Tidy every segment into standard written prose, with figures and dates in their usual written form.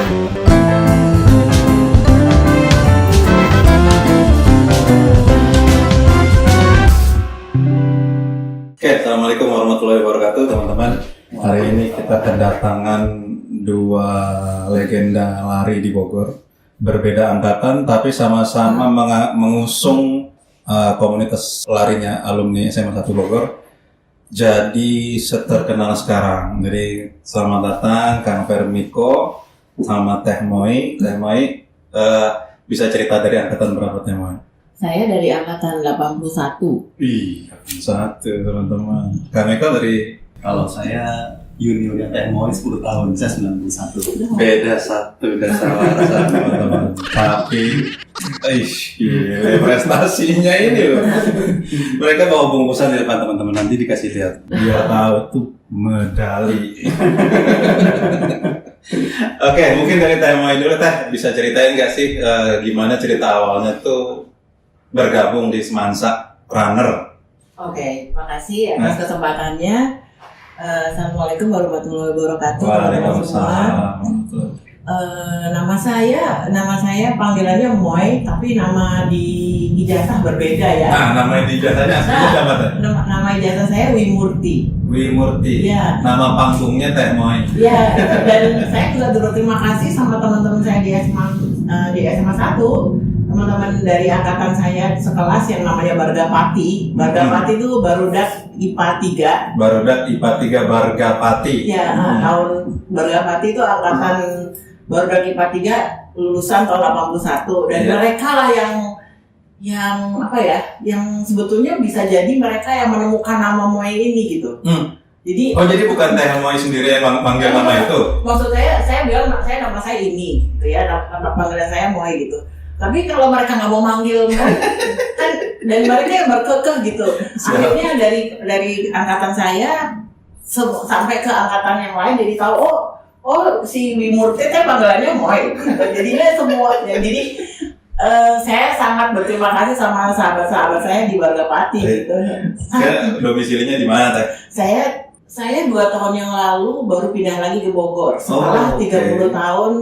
Oke, assalamualaikum warahmatullahi wabarakatuh teman-teman. Hari ini kita kedatangan dua legenda lari di Bogor, berbeda angkatan tapi sama-sama mengusung komunitas larinya alumni SMA 1 Bogor. Jadi seterkenal sekarang. Jadi selamat datang Kang Vermiko sama Teh Moi. Teh Moi, bisa cerita dari angkatan berapa Teh Moi? Saya dari angkatan 81. Ih, satu teman-teman. Kang Vermiko dari... Kalau saya juniornya Teh Moi 10 tahun, saya 91. Beda satu dasar teman-teman. Tapi, gila prestasinya ini loh. Mereka bawa bungkusan di depan teman-teman, nanti dikasih lihat. Biar tahu tuh medali. Oke, mungkin dari Teh Moi dulu Teh, bisa ceritain nggak sih gimana cerita awalnya tuh bergabung di Semansa Runner? Oke, makasih atas kesempatannya. Assalamualaikum warahmatullahi wabarakatuh teman-teman semua. Nama saya panggilannya Moi, tapi nama di ijazah berbeda ya. Nah, nama di ijazahnya aslinya apa Teh? Nama ijazah saya Wimurti. Wimurti. Ya. Nama panggungnya Teh Moi. Ya, dan saya juga berterima kasih sama teman-teman saya di SMA 1. Teman-teman dari angkatan saya sekelas yang namanya Bargapati. Bargapati itu Barudak IPA 3. Barudak IPA 3 Bargapati. Ya, tahun Bargapati itu angkatan Barudak IPA 3 lulusan tahun 81. Dan mereka lah yang apa ya? Yang sebetulnya bisa jadi mereka yang menemukan nama Moi ini gitu. Jadi bukan Teh Moi sendiri yang manggil nama itu? Maksud saya bilang nama saya ini gitu ya, nama panggilan saya Moi gitu. Tapi kalau mereka nggak mau manggil Moi, kan dan mereka yang berkekeh gitu. Akhirnya dari angkatan saya sampai ke angkatan yang lain jadi tahu oh si Wimurti teh panggilannya Moi. Jadinya semua jadi saya sangat berterima kasih sama sahabat-sahabat saya di Bargapati gitu. Domisilinya di mana Teh? Saya 2 tahun yang lalu baru pindah lagi ke Bogor setelah 30 tahun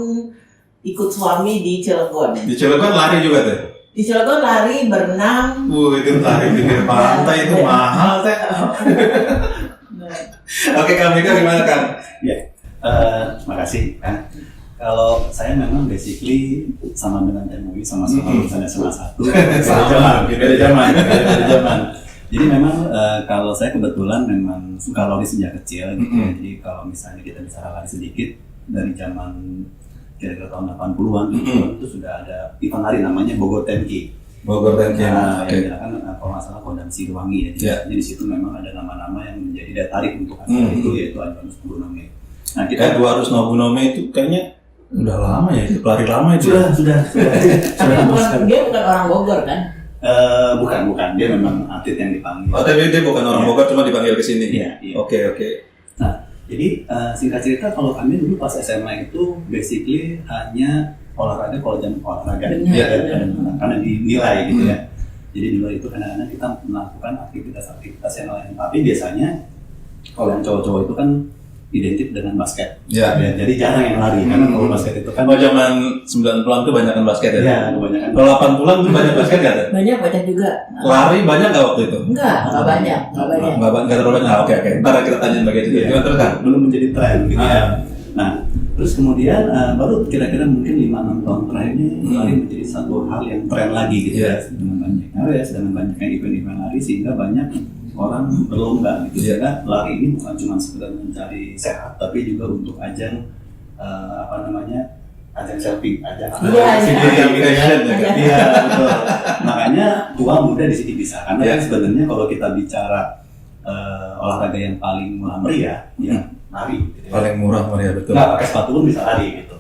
ikut suami di Cilegon. Di Cilegon lari juga Teh? Di Cilegon lari, berenang. Itu lari pinggir pantai itu mahal Teh. Oke, Kang Mika gimana Kang? Ya, makasih kan. Kalau saya memang basically sama dengan Teh Moi, sama-sama lulusan SMA 1. Beda zaman. Jadi memang kalau saya kebetulan memang suka lari sejak kecil gitu. Jadi kalau misalnya kita bicara lari sedikit dari zaman kira-kira tahun 80-an itu sudah ada event lari namanya Bogor 10K. Bogor 10K. Yang dilakukan kalau nggak salah Kodam Siliwangi ya. Jadi di situ memang ada nama-nama yang menjadi daya tarik untuk acara itu, yaitu Advanus Purname. Nah, kita Advanus Purname itu kayaknya udah lama ya, itu pelari lama itu. Sudah. Dia bukan orang Bogor kan? Bukan. Dia memang atlet yang dipanggil. Oh, tapi dia bukan orang Bogor, cuma dipanggil ke sini. Iya. Oke. Nah, jadi singkat cerita kalau kami dulu pas SMA itu basically hanya olahraga kalau jam olahraga. Karena dinilai gitu ya. Jadi di luar itu kadang-kadang kita melakukan aktivitas yang lain. Tapi biasanya kalau yang cowok-cowok itu kan identik dengan basket. Ya, jadi jarang yang lari karena kalau basket itu kan zaman 90-an tuh banyak kan basket ya? Iya, kebanyakan. Kalau 80-an tuh banyak basket kan? Banyak juga. Lari banyak nggak waktu itu? Enggak banyak. Nggak terlalu banyak. Oke. Ntar kita tanya bagian itu. Gimana terus kan? Belum menjadi tren gitu ya. Nah, terus kemudian baru kira-kira mungkin 5-6 tahun terakhirnya lari menjadi satu hal yang tren lagi gitu ya. Dengan banyaknya race, dengan banyaknya event-event lari sehingga banyak orang berlomba gitu. Sehingga lari ini bukan cuma sekedar mencari sehat, tapi juga untuk ajang ajang selfie, ajang Iya, betul. Makanya tua muda di sini bisa, karena kan sebenarnya kalau kita bicara olahraga yang paling murah meriah, ya lari. Gitu. Paling murah meriah betul. Nggak pakai sepatu pun bisa lari gitu.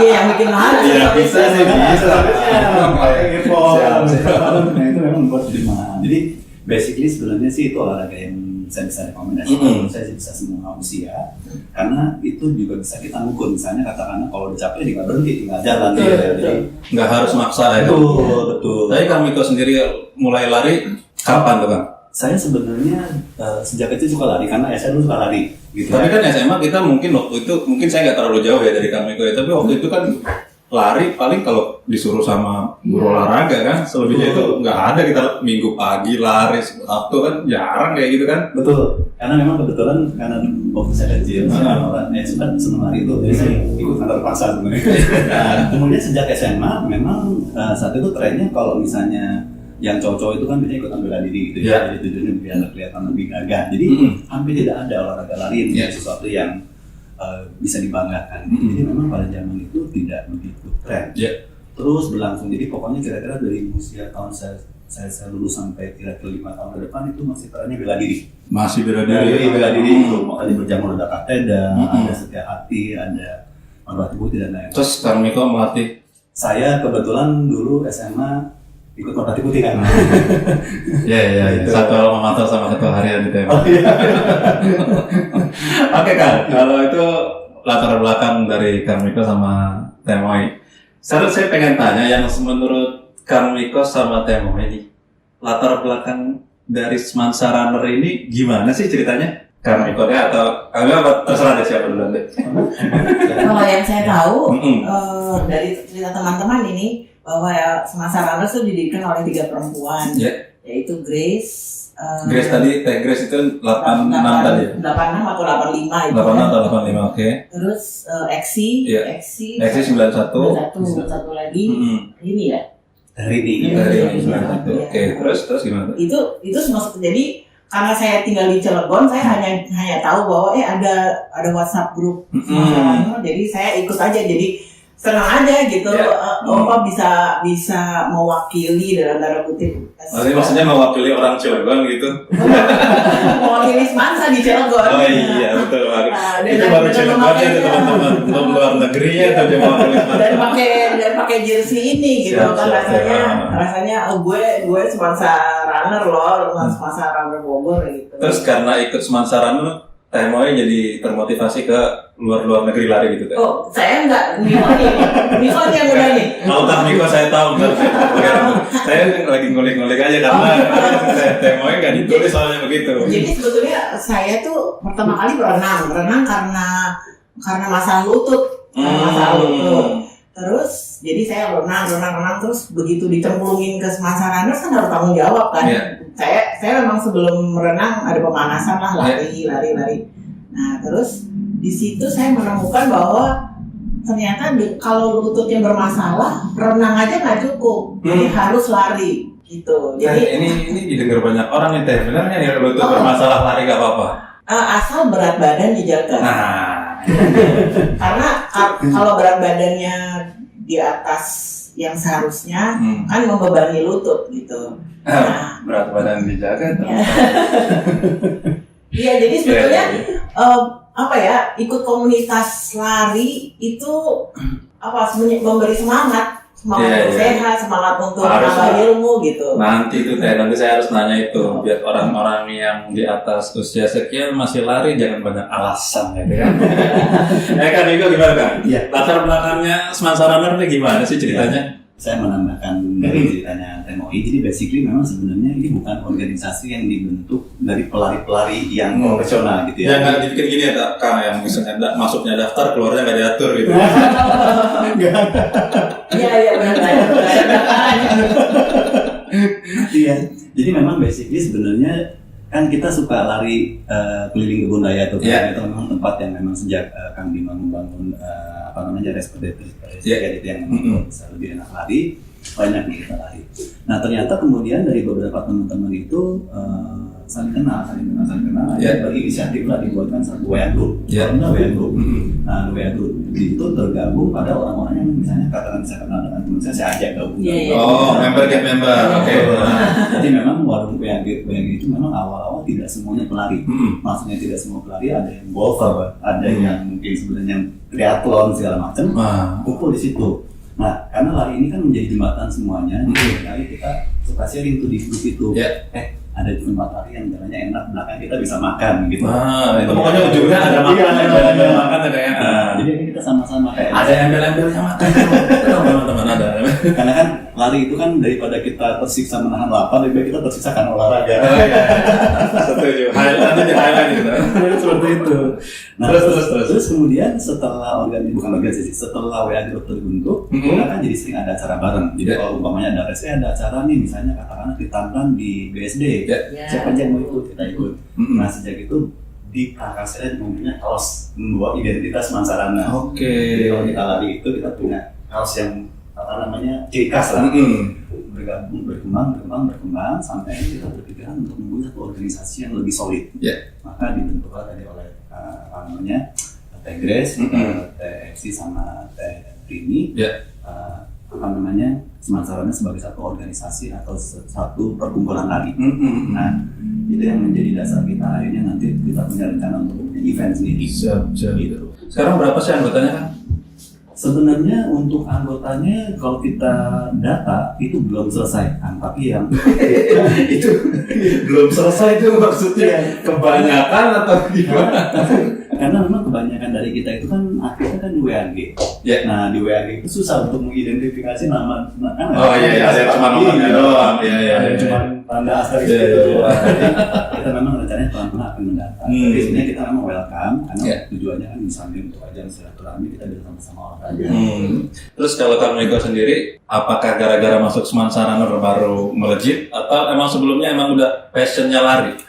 Yang bikin mahal. Iya bisa sih. Pakai earphone. Nah itu memang buat jadi mahal. Jadi basically sebenarnya sih itu olahraga yang saya bisa rekomendasikan. Saya bisa semua usia, karena itu juga bisa kita ngukur. Misalnya katakanlah kalau udah capek nggak berhenti, tinggal jalan. Nggak harus maksa ya. Betul. Tapi Kang Miko sendiri mulai lari kapan tuh Kang? Saya sebenarnya sejak kecil suka lari karena saya dulu suka lari gitu. Tapi kan SMA kita mungkin waktu itu, mungkin saya nggak terlalu jauh ya dari Kang Miko ya, tapi waktu itu kan lari paling kalau disuruh sama guru olahraga kan, selebihnya itu nggak ada, kita minggu pagi lari, Sabtu kan jarang kayak gitu kan. Betul, karena memang kebetulan karena waktu saya kecil, saya orang suka senang lari itu, jadi saya ikut kantor paksa sebenarnya. Nah, kemudian sejak SMA memang saat itu trennya kalau misalnya yang cowok-cowok itu kan biasanya ikutan bela diri gitu ya, jadi tujuannya biar kelihatan lebih gagah. Jadi hampir tidak ada olahraga lari yang menjadi sesuatu yang bisa dibanggakan. Jadi memang pada zaman itu tidak begitu tren. Terus berlangsung. Jadi pokoknya kira-kira dari usia tahun saya lulus sampai kira-kira 5 tahun ke depan itu masih trennya bela diri. Masih bela Bela diri itu makanya berjamur ada kateda, ada setia hati, ada merpati putih dan lain-lain. Terus Kang Miko melatih? Saya kebetulan dulu SMA ikut merpati putih kan. Iya. Satu alma mater sama satu harian gitu ya. Oh iya. Oke Kang, kalau itu latar belakang dari Kang Miko sama Temoy. Saya pengen tanya yang menurut Kang Miko sama Temoy ini, latar belakang dari Semansa Runner ini gimana sih ceritanya? Kang Miko ya atau apa terserah deh siapa dulu deh. Kalau yang saya tahu dari cerita teman-teman ini bahwa Semansa Runner itu didirikan oleh 3 perempuan, yaitu Grace. Grace tadi, Grace itu 86 tadi ya? 86 atau 85 itu. 86 atau 85, oke. Terus Exi 91. Satu lagi ini ya. Dari ini. Oke, terus gimana? Itu semua jadi karena saya tinggal di Cilegon, saya hanya tahu bahwa ada WhatsApp grup Semansa Runner, jadi saya ikut aja, jadi senang aja gitu. Opa bisa mewakili dalam tanda kutip. Maksudnya mewakili orang Cilegon gitu. Mewakili Semansa di Cilegon. Oh iya, betul. Itu baru Cilegon ya teman-teman, belum luar negerinya tuh dia mewakili Semansa. Dan pakai jersey ini gitu kan, rasanya gue Semansa Runner loh, Semansa Runner Bogor gitu. Terus karena ikut Semansa Runner, Temoy jadi termotivasi ke luar negeri lari gitu kan? Oh, saya enggak, Miko yang udah nih. Kalau Kang Miko saya tahu, saya lagi ngulik-ngulik aja karena Temoy nggak ditulis soalnya begitu. Jadi sebetulnya saya tuh pertama kali berenang karena masalah lutut, Terus jadi saya renang terus begitu dicemplungin ke Semansa Runner kan harus tanggung jawab kan. Saya memang sebelum berenang ada pemanasan lah, lari. Nah terus di situ saya menemukan bahwa ternyata kalau lututnya bermasalah renang aja nggak cukup, jadi harus lari gitu. Jadi ini didengar banyak orang nih Teh, benar nggak ya lutut bermasalah lari nggak apa-apa? Asal berat badan dijaga. Karena kalau berat badannya di atas yang seharusnya kan membebani lutut gitu. Nah, berat badan dijaga tuh. Iya, jadi sebetulnya ikut komunitas lari itu memberi semangat untuk sehat, semangat untuk menambah ilmu gitu. Nanti saya harus nanya itu biar orang-orang yang di atas usia sekian masih lari jangan banyak alasan gitu kan. Kan itu gimana kan? Latar belakangnya Semansa Runner ini gimana sih ceritanya? Saya menambahkan dari ceritanya Temoy. Jadi basically memang sebenarnya ini bukan organisasi yang dibentuk dari pelari-pelari yang profesional gitu ya. Jangan dibikin gini ya Kang, yang misalnya masuknya daftar keluarnya nggak diatur gitu. Iya benar. Iya. Jadi memang basically sebenarnya kan kita suka lari keliling kebun raya itu itu memang tempat yang memang sejak Kang Bima membangun respirator itu yang memang bisa lebih enak lari, banyak yang kita lari. Nah ternyata kemudian dari beberapa teman-teman itu saling kenal. Berinisiatif lah dibuatkan satu WA group. Nah WA group itu tergabung pada orang-orang yang misalnya katakan saya kenal dengan teman saya ajak gabung. Member. Oke. Jadi memang warung WA itu memang awal-awal tidak semuanya pelari. Maksudnya tidak semua pelari, ada yang golfer, ada yang mungkin sebenarnya triathlon segala macam. Kumpul di situ. Nah, karena lari ini kan menjadi jembatan semuanya. Jadi kita suka sharing tuh di grup itu. Ada tempat lari yang jalannya enak, belakang kita bisa makan gitu. Itu pokoknya ujungnya ada makan ada ya. Jadi kita sama-sama kayak ada embel-embelnya makan. Teman-teman ada. Karena kan lari itu kan daripada kita tersiksa menahan lapar, lebih baik kita tersiksa karena olahraga. Setuju. Highlight gitu. Seperti itu. Nah, terus kemudian setelah setelah WA Group terbentuk, kita kan jadi sering ada acara bareng. Jadi kalau umpamanya ada acara nih, misalnya katakanlah di Tantan di BSD, siapa aja yang mau ikut, kita ikut. Nah sejak itu di KKSN mempunyai kaos membawa identitas Semansa Runner. Jadi kalau kita lari itu kita punya kaos yang ciri khas lah. Berkembang sampai kita berpikiran untuk membuat satu organisasi yang lebih solid. Maka dibentuklah tadi oleh Teh Grace, Teh Eksi sama Teh Rini. Semansa Runner sebagai satu organisasi atau satu perkumpulan lari. Nah, itu yang menjadi dasar kita akhirnya nanti kita punya rencana untuk punya event sendiri. Siap. Gitu. Sekarang berapa sih anggotanya kan? Sebenarnya untuk anggotanya kalau kita data itu belum selesai kan, tapi yang itu belum selesai itu maksudnya Kebanyakan atau gimana? karena memang kebanyakan dari kita itu kan akhirnya kan di WAG. Nah di WAG itu susah untuk mengidentifikasi nama. Ada cuma nomornya doang. Ada cuma tanda asal itu. Kita memang rencananya pelan-pelan akan mendata. Tapi sebenarnya kita memang welcome karena tujuannya kan misalnya untuk ajang silaturahmi kita bisa sama-sama olahraga. Terus kalau Kang Miko sendiri, apakah gara-gara masuk Semansa Runner baru melejit atau emang sebelumnya emang udah passionnya lari?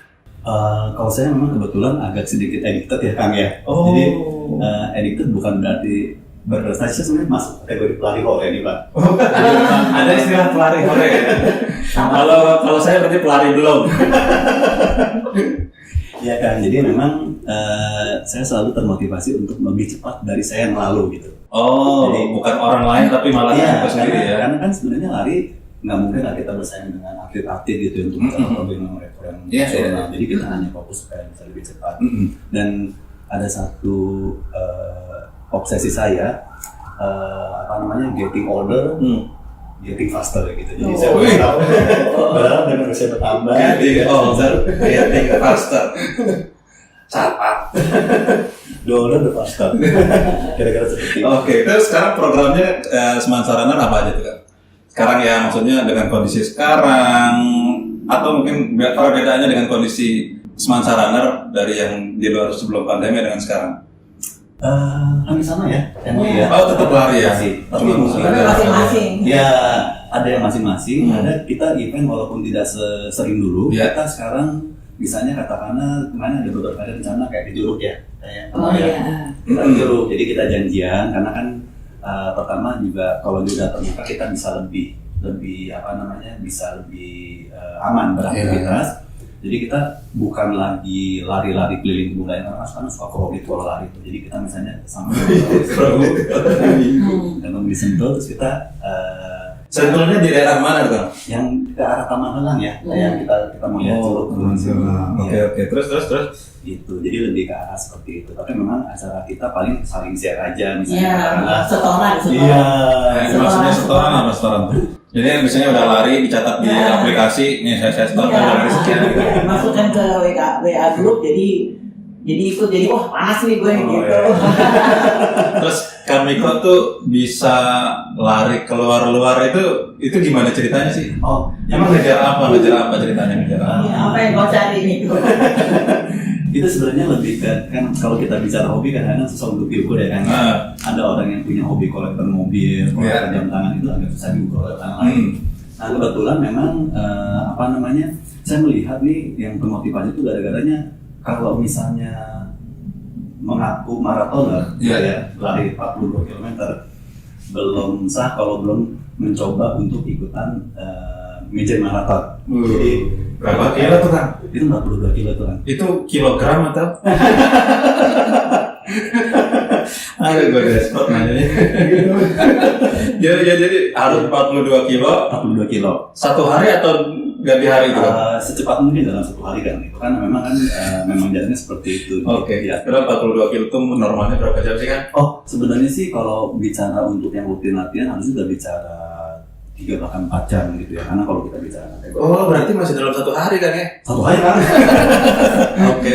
Kalau saya memang kebetulan agak sedikit addicted ya Kang ya. Jadi addicted bukan berarti berprestasi, sebenarnya masuk kategori pelari hore nih Pak. Ada istilah pelari hore ya? Kalau saya berarti pelari belum. Ya kan, jadi memang saya selalu termotivasi untuk lebih cepat dari saya yang lalu gitu. Jadi bukan orang lain tapi malah saya sendiri ya. Karena kan sebenarnya lari nggak mungkin lah kita bersaing dengan atlet-atlet gitu untuk mencapai rekor yang nasional. Jadi kita hanya fokus supaya bisa lebih cepat. Dan ada satu obsesi saya, getting older, getting faster gitu. Jadi saya berharap dengan usia bertambah. Getting older, getting faster. Catat. The older the faster. Kira-kira seperti itu. Oke, terus sekarang programnya Semansa Runner apa aja tuh Kak? Sekarang ya maksudnya dengan kondisi sekarang atau mungkin perbedaannya dengan kondisi Semansa Runner dari yang di luar sebelum pandemi dengan sekarang? Hampir sama ya. Tetap lari ya. Tapi mungkin masing-masing. Ya ada yang masing-masing. Ada kita event walaupun tidak sering dulu. Kita sekarang misalnya katakanlah kemarin ada beberapa rencana kayak di Juruk ya. Kita di Juruk. Jadi kita janjian karena kan pertama juga kalau sudah terbuka kita bisa lebih aman beraktivitas. Jadi kita bukan lagi lari-lari keliling budaya karena sekarang suka hobi kalau lari itu. Jadi kita misalnya sama dan di Sentul terus kita Sentulnya di daerah mana tuh? Yang ke arah Taman Helang ya, yang kita mau lihat Curug. Oke. Terus. Itu, jadi lebih ke arah seperti itu. Tapi memang acara kita paling saling share aja misalnya. Setoran. Iya. Maksudnya setoran apa setoran tuh? Jadi misalnya udah lari dicatat di aplikasi, nih saya setorkan dari sekian. Masukkan ke WA Group, jadi ikut, jadi wah panas nih gue gitu. Terus Kang Miko tuh bisa lari keluar itu gimana ceritanya sih? Emang ngejar apa ceritanya? Apa yang kau cari nih? Itu sebenarnya lebih kan kalau kita bicara hobi kadang-kadang susah untuk diukur ya kan. Ada orang yang punya hobi kolektor mobil, kolektor jam tangan, itu agak susah diukur oleh orang lain. Nah kebetulan memang saya melihat nih yang termotivasi itu gara-garanya kalau misalnya mengaku maratoner, lari 42 km belum sah kalau belum mencoba untuk ikutan major marathon. Jadi berapa kilo tuh Kang? Itu 42 kilo tuh Kang. Itu kilogram atau? Aduh gue despot nanya. Jadi harus 42 kilo. 42 kilo. Satu hari atau ganti hari itu? Secepat mungkin dalam satu hari kan. Itu kan memang memang jalannya seperti itu. Oke. Kira 42 kilo itu normalnya berapa jam sih kan? Sebenarnya sih kalau bicara untuk yang rutin latihan harus sudah bicara 3 bahkan 4 jam gitu ya. Karena kalau kita bicara berarti masih dalam satu hari kan ya? Satu hari kan? Oke.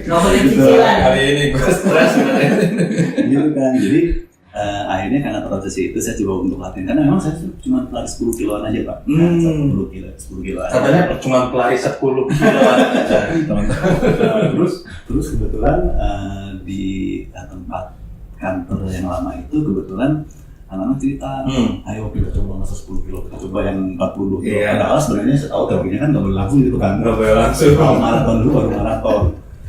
Nggak boleh cicilan. Hari ini gue stres gitu kan. Jadi akhirnya karena prosesi itu saya coba untuk latihan karena memang saya cuma lari 10 kiloan aja Pak. 10 kilo aja. Katanya cuma pelari 10 kiloan aja, teman-teman. Terus kebetulan di tempat kantor yang lama itu kebetulan anak-anak cerita, ayo kita coba masa 10 kilo, kita coba yang 40 kilo. Padahal sebenarnya saya tahu teorinya kan nggak boleh langsung gitu kan. Nggak boleh langsung. Kalau maraton dulu baru maraton.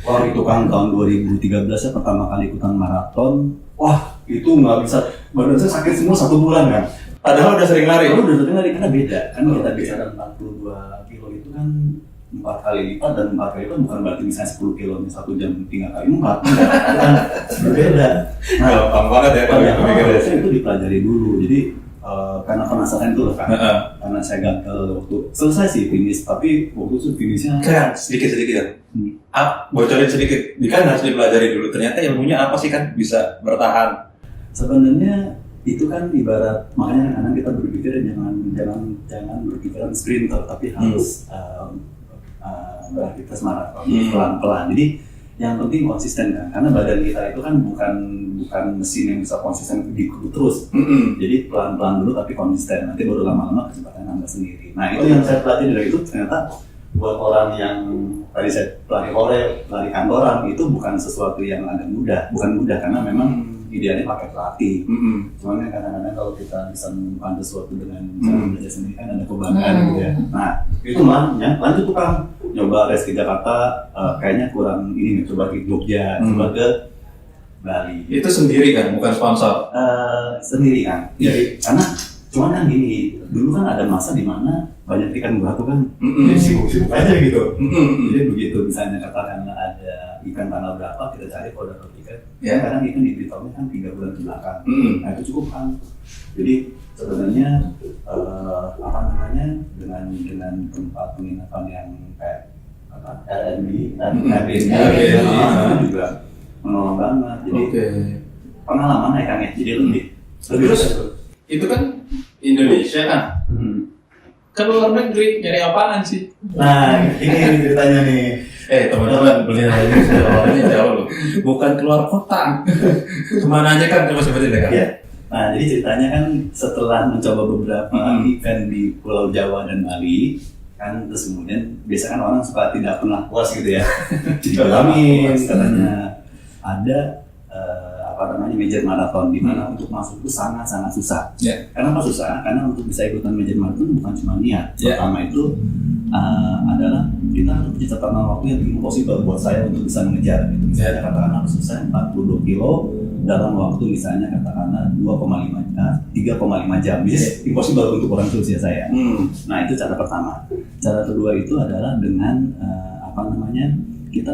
Wah itu kan tahun 2013 ya pertama kali ikutan maraton. Wah itu nggak bisa, badan saya sakit semua 1 bulan kan. Padahal udah sering lari. Udah sering lari karena beda kan kita bicara 42 kilo itu kan 4 kali lipat dan 4 kali lipat bukan berarti misalnya 10 kilo 1 jam 3 kali 4 kan berbeda. Nah, gampang banget ya kalau yang saya itu dipelajari dulu. Jadi karena penasaran itu kan. Karena saya gagal waktu selesai sih finish, tapi waktu itu finishnya kan sedikit ya. Bocorin sedikit. Kan harus dipelajari dulu. Ternyata ilmunya apa sih kan bisa bertahan. Sebenarnya itu kan ibarat makanya kadang kita berpikir jangan berpikiran sprinter tapi harus beraktivitas maraton pelan-pelan. Jadi yang penting konsisten kan, karena badan kita itu kan bukan mesin yang bisa konsisten diikut terus. Jadi pelan-pelan dulu tapi konsisten, nanti baru lama-lama kecepatan nambah sendiri. Nah itu yang saya pelajari dari itu, ternyata buat orang yang tadi saya lari kantoran itu bukan sesuatu yang agak mudah, bukan mudah karena memang idealnya pakai pelatih. Cuman kan kadang-kadang kalau kita bisa menemukan sesuatu dengan cara belajar sendiri kan ada kebanggaan gitu ya. Nah itu lanjut tuh Kang, nyoba tes ke Jakarta, kayaknya kurang ini nih, coba ke Jogja, coba ke Bali. Itu sendiri kan, bukan sponsor? Sendiri kan, jadi karena cuman kan gini, dulu kan ada masa di mana banyak ikan murah tuh kan, jadi sibuk-sibuk aja gitu. Jadi begitu misalnya katakanlah ada ikan tanggal berapa, kita cari kalau dapat ikan. Ya kadang ikan diberitahunya kan 3 bulan ke belakang. Nah itu cukup kan. Jadi sebenarnya dengan tempat penginapan yang kayak Airbnb juga menolong banget. Jadi pengalaman ya Kang ya, jadi lebih terus itu kan Indonesia kan. Ke luar negeri nyari apaan sih? Nah ini ceritanya nih. Teman-teman beli lagi jawabannya jauh loh. Bukan keluar kota. Kemana aja kan? Coba sebutin deh kan. Ya. Nah jadi ceritanya kan setelah mencoba beberapa event di Pulau Jawa dan Bali kan, terus kemudian biasa kan orang suka tidak pernah puas gitu ya. Jadi kami katanya ada major marathon di mana untuk masuk itu sangat susah. Kenapa susah? Karena untuk bisa ikutan major marathon bukan cuma niat. Pertama itu adalah kita harus punya catatan waktu yang impossible buat saya untuk bisa mengejar. Misalnya katakanlah harus selesai 42 kilo dalam waktu misalnya katakanlah 3,5 jam. Jadi impossible untuk orang seusia saya. Nah itu cara pertama. Cara kedua itu adalah dengan kita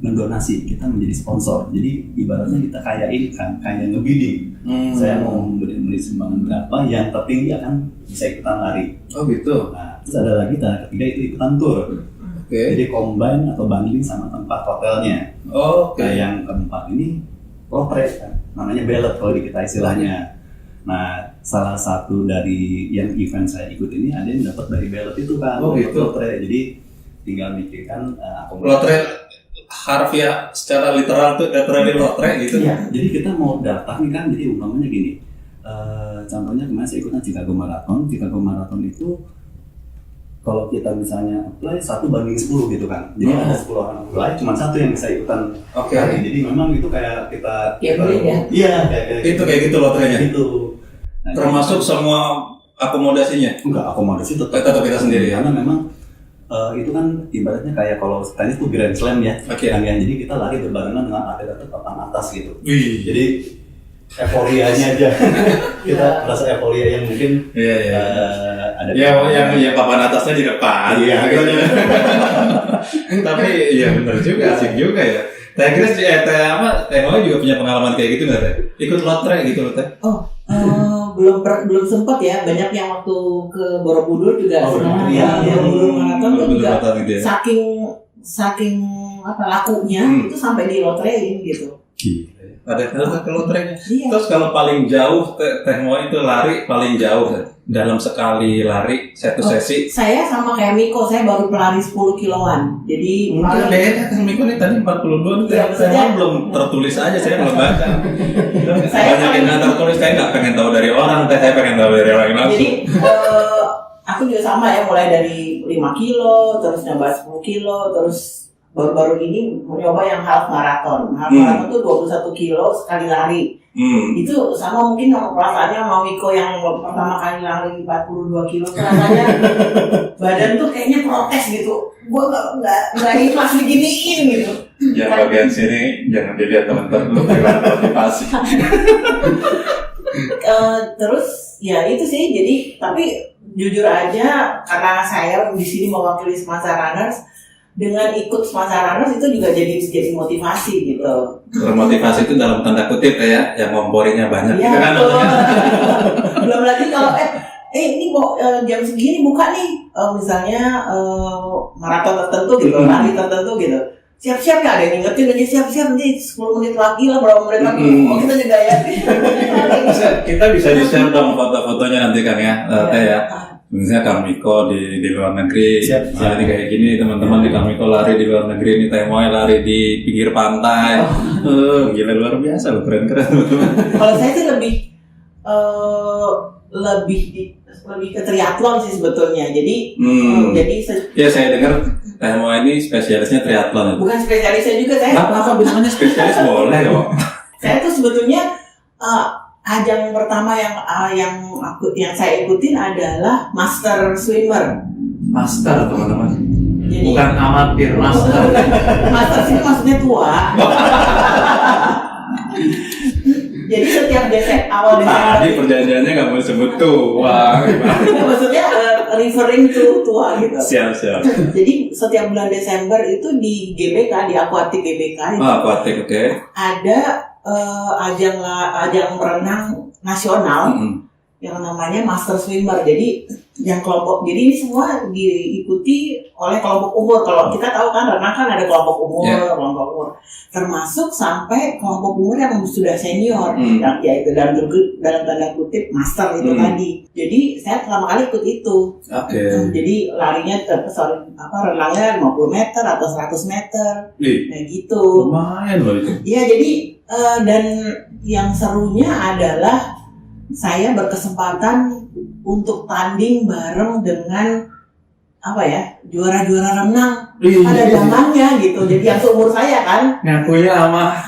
mendonasi, kita menjadi sponsor. Jadi ibaratnya kita kayak ini kan, kayak ngebidding. Saya mau memberi sumbangan berapa, yang tertinggi akan bisa ikutan lari. Oh gitu. Nah, terus ada lagi cara ketiga itu ikutan tour. Jadi combine atau bundling sama tempat hotelnya. Nah, yang keempat ini lotre kan, namanya ballot kalau di kita istilahnya. Nah, salah satu dari yang event saya ikut ini ada yang dapat dari ballot itu kan. Lotre. Jadi tinggal mikirkan lotre harfiah secara literal tuh lotre gitu. Iya, jadi kita mau daftar nih kan, jadi umpamanya gini. Contohnya kemarin saya ikutan Chicago Marathon itu kalau kita misalnya apply 1:10 gitu kan. Jadi ada 10 orang apply, cuma 1 yang bisa ikutan. Jadi memang itu kayak kita iya kayak gitu lotrenya. Gitu. Nah, termasuk semua akomodasinya? Enggak, akomodasi tetap kita sendiri ya. Karena memang itu kan ibaratnya kayak kalau tenis itu Grand Slam ya. Jadi kita lari berbarengan dengan atlet-atlet papan atas gitu. Jadi euforianya aja. Kita merasa euforia yang mungkin ada yang papan atasnya di depan. Tapi iya benar juga, asik juga ya. Teh Grace Teh Noe juga punya pengalaman kayak gitu nggak Teh? Ikut lotre gitu loh Teh? Belum sempat ya, banyak yang waktu ke Borobudur juga Borobudur maraton tuh juga saking lakunya itu sampai di lotrein gitu. Ada ke lotrenya. Iya. Terus kalau paling jauh Teh Moy itu lari paling jauh dalam sekali lari satu sesi. Saya sama kayak Miko, saya baru pelari 10 kiloan. Jadi Mungkin beda kan Miko nih tadi 42 Iya, maksudnya- saya belum tertulis aja, saya belum baca. Saya Banyak yang nggak tertulis, saya nggak pengen tahu dari orang, saya pengen tahu dari orang langsung. Jadi aku juga sama ya, mulai dari 5 kilo, terus nyoba 10 kilo, terus baru-baru ini mencoba yang half marathon. Half marathon tuh 21 kilo sekali lari. Itu sama mungkin sama perasaannya sama Miko yang pertama kali lari 42 kilo. Rasanya badan tuh kayaknya protes gitu. Gue nggak ikhlas diginiin gitu. Yang bagian sini jangan dilihat teman-teman, lu bilang motivasi. Terus ya itu sih, jadi tapi jujur aja karena saya di sini mewakili Semasa Runners, dengan ikut Semasa Runners itu juga jadi motivasi gitu. Termotivasi itu dalam tanda kutip ya, yang ngomporinya banyak. Iya, Gitu kan betul. namanya. Belum lagi kalau ini jam segini buka nih, misalnya maraton tertentu gitu, lari tertentu gitu. Siap-siap ya, ada yang ngingetin aja, siap-siap nih 10 menit lagi lah, berapa menit lagi. Oh, kita juga ya. Kita bisa di-share dong foto-fotonya nanti kan ya, Teh ya. Misalnya Kang Miko di luar negeri, Siap. lari kayak gini, teman-teman di Kang Miko lari di luar negeri, ini Teh Moy lari di pinggir pantai. Gila luar biasa loh, keren-keren. Kalau saya sih lebih ke triathlon sih sebetulnya. Jadi Ya saya dengar Teh Moy ini spesialisnya triathlon. bukan spesialisnya juga saya. Apa bisanya spesialis boleh kok. Saya tuh sebetulnya ajang pertama yang saya ikutin adalah Master Swimmer. Master teman-teman. Jadi Bukan amatir, master. Master sih maksudnya tua. Jadi setiap awal Desember, Tadi perjanjiannya nggak boleh sebut tua. maksudnya referring to tua gitu. Siap. Jadi setiap bulan Desember itu di GBK, di Aquatic GBK itu Aquatic, oke. ada ajang berenang nasional yang namanya Master Swimmer. Jadi yang kelompok, jadi ini semua diikuti oleh kelompok umur. Kalau kita tahu kan renang kan ada kelompok umur, kelompok umur, termasuk sampai kelompok umur yang sudah senior, yang yaitu dalam tanda kutip master itu tadi. Jadi saya pertama kali ikut itu. Jadi larinya renangnya 50 meter atau 100 meter, kayak gitu. Lumayan loh itu. Iya, jadi dan yang serunya adalah saya berkesempatan untuk tanding bareng dengan juara-juara renang pada zamannya gitu. Jadi yang seumur saya kan. Ngakunya amat.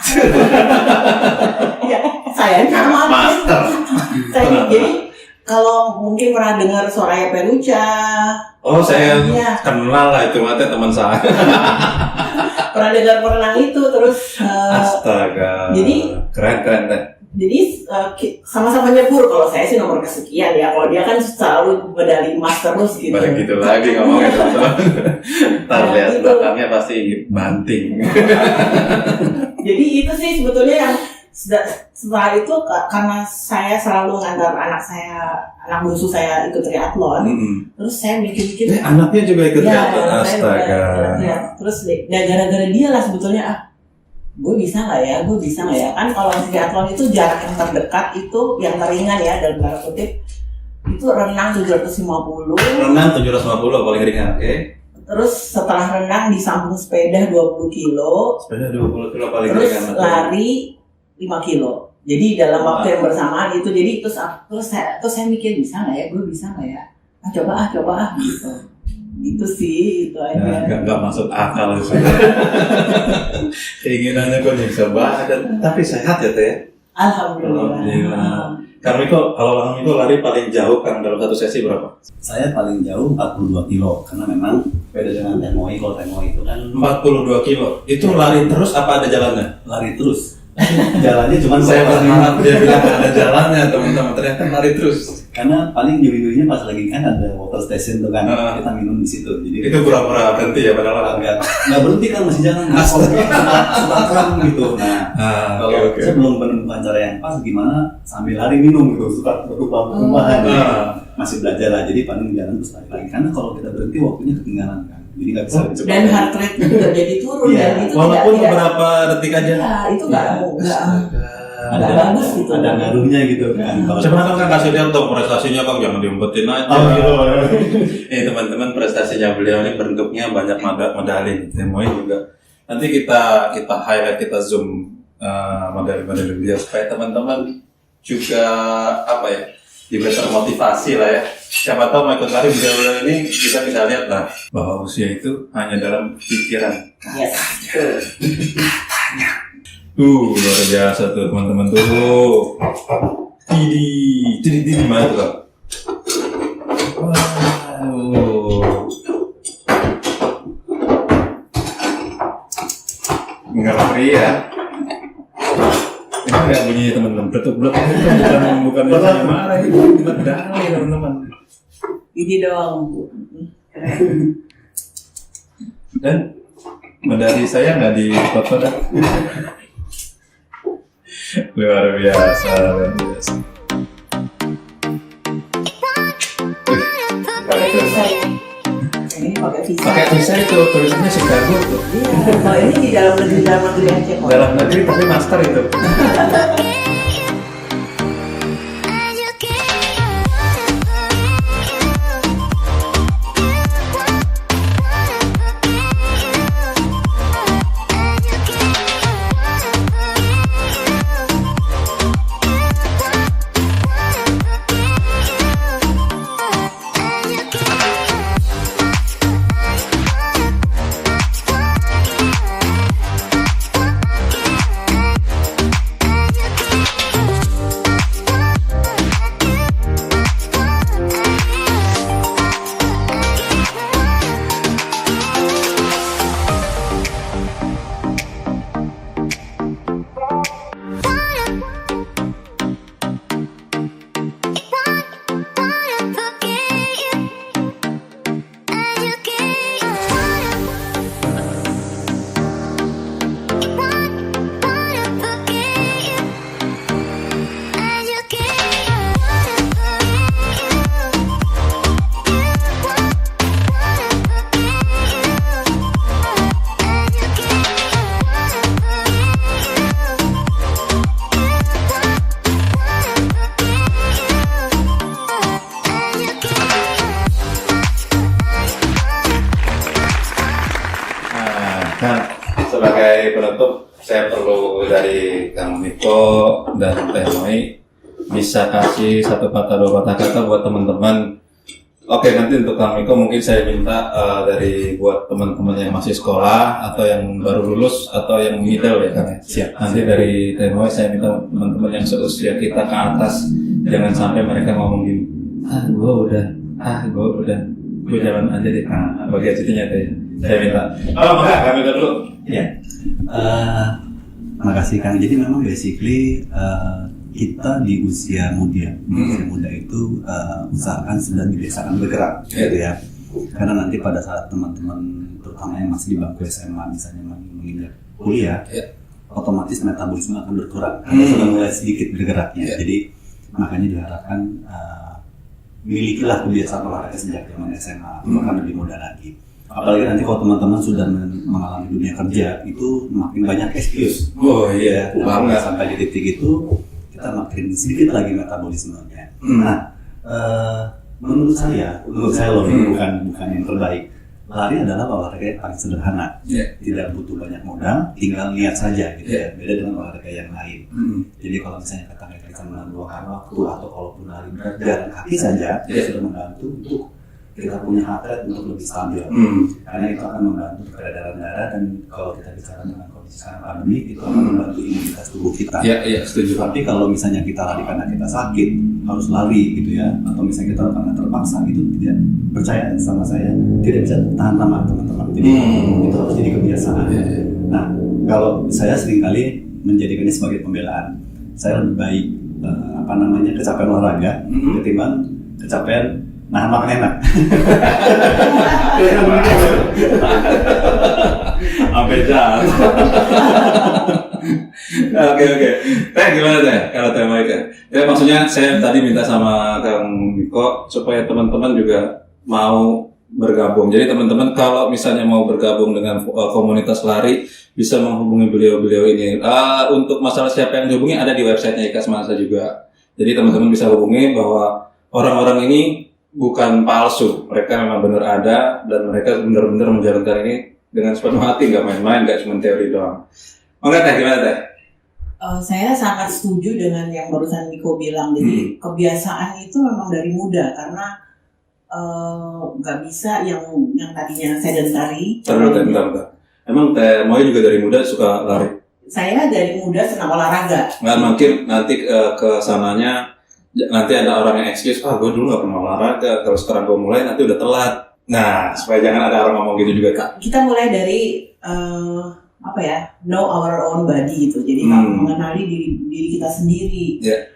Ya, saya amat. Master. Jadi kalau mungkin pernah dengar Soraya Peluca. Oh, saya Iya. kenal lah itu mata teman saya. Pernah dengar perenang itu terus. Astaga. Jadi keren Teh. Jadi sama-sama nyebur. Kalau saya sih nomor kesekian ya. Kalau dia kan selalu medali emas terus gitu. Balik gitu lagi ngomongnya teman-teman. Ntar lihat gitu. belakangnya pasti banting. Jadi itu sih sebetulnya yang setelah itu karena saya selalu ngantar anak bungsu saya ikut triathlon. Terus saya mikir-mikir. Anaknya juga ikut triathlon. Ya, Astaga. Terus gara-gara dia lah sebetulnya gue bisa nggak ya kan kalau triathlon itu jarak yang terdekat itu yang teringan ya dalam tanda kutip itu renang 750. Renang 750 paling ringan, oke. Terus setelah renang disambung sepeda 20 kilo. Sepeda 20 kilo paling Terus ringan. lari 5 kilo. Jadi dalam waktu yang bersamaan itu, jadi terus saya mikir bisa nggak ya, gue bisa nggak ya? Coba gitu. Itu sih itu aja. Nggak masuk akal sih. Keinginannya gue bisa banget, tapi sehat ya Teh. Alhamdulillah. Kang Miko, kalau Kang Miko lari paling jauh kan dalam satu sesi berapa? Saya paling jauh 42 kilo karena memang beda dengan Teh Moy. Kalau Teh Moy itu kan 42 kilo. Itu lari terus apa ada jalannya? lari terus. Jalannya cuma Saya berharap dia bilang ada jalannya teman-teman. Ternyata lari terus. karena paling juri-jurinya pas lagi kan ada water station tuh kan, kita minum di situ. Jadi Itu pura-pura berhenti ya padahal nggak berhenti kan, masih jalan. Suka gitu. Nah, kalau saya belum menemukan cara yang pas gimana sambil lari minum gitu, suka berubah-ubahan. Masih belajar lah, jadi paling jalan terus lari lagi. Karena kalau kita berhenti waktunya ketinggalan kan. jadi nggak bisa cepat. Dan heart rate juga jadi turun Iya. dan itu Walaupun tidak beberapa detik aja. ya, itu nggak ada bagus gitu. ada ngaruhnya gitu kan. Kalau Sebenarnya kan kasih lihat dong prestasinya Kang, jangan diumpetin aja. oh gitu. Teman-teman, prestasinya beliau ini bentuknya banyak medali. Temoy juga. Nanti kita highlight, kita zoom medali-medali beliau supaya teman-teman juga apa ya, juga termotivasi lah ya. Siapa tahu mau ikut lari beliau ini, kita bisa lihat lah bahwa usia itu hanya dalam pikiran. Yes. Luar biasa tuh teman-teman tuh. Tidi mana tuh? Wow. Ngeri ya. Ini nggak bunyi teman-teman. Betul-betul bukan misalnya marah, itu medali teman-teman. Ini dong. Dan medali saya nggak difoto dah. Luar biasa. Pakai visa ya. Ini pakai visa. Pakai visa itu tulisannya Chicago tuh. Iya. Kalau ini di dalam negeri aja kok. Dalam negeri tapi master itu. Nah, sebagai penutup, saya perlu dari Kang Miko dan Teh Noi bisa kasih satu kata, dua kata buat teman-teman. Oke, nanti untuk Kang Miko mungkin saya minta dari buat teman-teman yang masih sekolah atau yang baru lulus atau yang middle ya Kang. Siap. Nanti dari Teh Noi saya minta teman-teman yang seusia kita ke atas, jangan sampai mereka ngomong gini, gue jalan aja deh. Bagi cutinya teh. Saya minta. Enggak, kami dulu. Ya, makasih Kang. Jadi memang basically kita di usia muda itu usahakan sedang dibiasakan bergerak, gitu ya. Karena nanti pada saat teman-teman terutama yang masih di bangku SMA misalnya menginjak kuliah, otomatis metabolisme akan berkurang. Karena sudah mulai sedikit bergeraknya. Jadi makanya diharapkan milikilah kebiasaan olahraga sejak zaman SMA, bahkan lebih muda lagi. Apalagi nanti kalau teman-teman sudah mengalami dunia kerja, itu makin banyak excuse. Oh iya, Nah, sampai di titik itu kita makin sedikit lagi metabolismenya. Nah, menurut saya loh, bukan yang terbaik. Lari adalah olahraga yang paling sederhana, tidak butuh banyak modal, tinggal niat saja, gitu ya. Beda dengan olahraga yang lain. Jadi kalau misalnya kita bisa meluangkan waktu atau kalaupun lari berat jalan kaki saja, itu sudah membantu untuk kita punya heart rate untuk lebih stabil. Karena itu akan membantu peredaran darah dan kalau kita bicara dengan kondisi sekarang pandemi, itu akan membantu imunitas tubuh kita. Iya, setuju. Tapi kalau misalnya kita lari karena kita sakit, harus lari gitu ya, atau misalnya kita karena terpaksa, itu tidak, percaya sama saya, tidak bisa tahan lama teman-teman. Jadi itu harus jadi kebiasaan. Nah, kalau saya seringkali menjadikannya sebagai pembelaan, saya lebih baik kecapean olahraga ketimbang kecapean nahan makan enak. Sampai jalan. Oke. Teh gimana Teh? Kalau Teh Maika. Ya maksudnya saya tadi minta sama Kang Miko supaya teman-teman juga mau bergabung. Jadi teman-teman kalau misalnya mau bergabung dengan komunitas lari bisa menghubungi beliau-beliau ini. Untuk masalah siapa yang dihubungi ada di websitenya Ika Semasa juga. Jadi teman-teman bisa hubungi bahwa orang-orang ini bukan palsu, mereka memang benar ada dan mereka benar-benar menjalankan ini dengan sepenuh hati, nggak main-main, nggak cuma teori doang. Oke Teh, gimana Teh? Saya sangat setuju dengan yang barusan Miko bilang. Jadi kebiasaan itu memang dari muda karena nggak bisa yang tadinya sedentary. Bentar. Emang Teh Moy juga dari muda suka lari? Saya dari muda senang olahraga. Nggak mungkin nanti ke sananya nanti ada orang yang excuse, gue dulu nggak pernah olahraga, terus sekarang gue mulai nanti udah telat. Nah, supaya jangan ada orang ngomong gitu juga. Kita mulai dari know our own body gitu. Jadi mengenali diri kita sendiri. Yeah.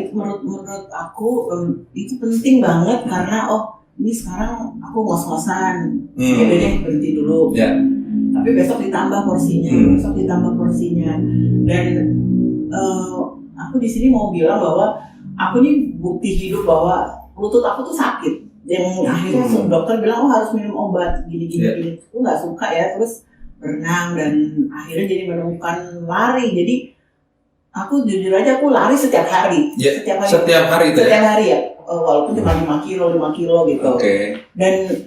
Itu menurut aku itu penting banget karena ini sekarang aku ngos-ngosan, ya udah deh berhenti dulu. Yeah. Tapi besok ditambah porsinya, dan aku di sini mau bilang bahwa aku ini bukti hidup bahwa lutut aku tuh sakit. Yang akhirnya dokter bilang harus minum obat gini. Aku nggak suka ya, terus berenang dan akhirnya jadi menemukan lari. Jadi aku jujur aja aku lari setiap hari. Yeah. Setiap hari ya. Walaupun cuma 5 kilo gitu. Okay. Dan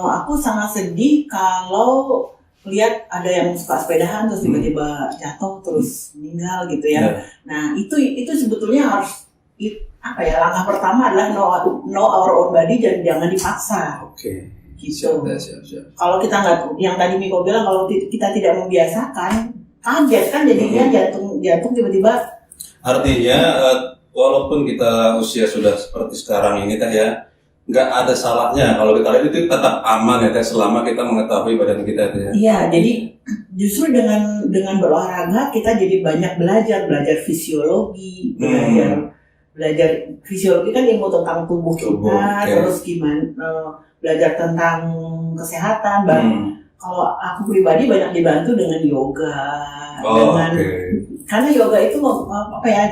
aku sangat sedih kalau lihat ada yang suka sepedahan terus tiba-tiba jatuh terus meninggal gitu ya. Yeah. Nah itu sebetulnya harus langkah pertama adalah know our own body dan jangan dipaksa. Oke. Gitu. Siap. Kalau kita nggak, yang tadi Miko bilang kalau kita tidak membiasakan, kaget kan jadinya jantung tiba-tiba. Artinya walaupun kita usia sudah seperti sekarang ini Teh ya, nggak ada salahnya kalau kita lihat itu tetap aman ya Teh selama kita mengetahui badan kita itu ya. Iya, jadi justru dengan berolahraga kita jadi banyak belajar fisiologi, belajar fisiologi kan ilmu tentang tubuh kita, terus gimana belajar tentang kesehatan. Kalau aku pribadi banyak dibantu dengan yoga, karena yoga itu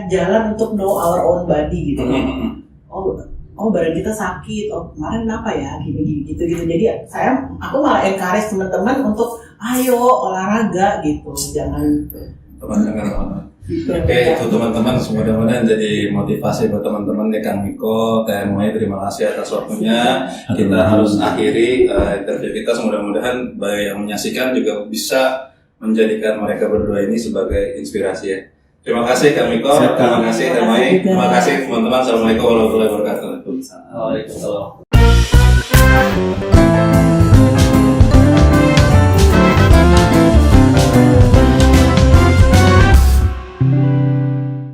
jalan untuk know our own body gitu. Badan kita sakit, kemarin kenapa ya, gini gitu. Jadi aku malah encourage teman-teman untuk ayo olahraga gitu, jangan teman-teman. Oke, itu teman-teman, mudah-mudahan jadi motivasi buat teman-teman ya Kang Miko, Teh Moy, terima kasih atas waktunya. Kita harus akhiri interview kita, mudah-mudahan bagi yang menyaksikan juga bisa menjadikan mereka berdua ini sebagai inspirasi ya. Terima kasih Kang Miko, terima kasih Teh Moy, terima kasih teman-teman. Assalamualaikum warahmatullahi wabarakatuh. Waalaikumsalam.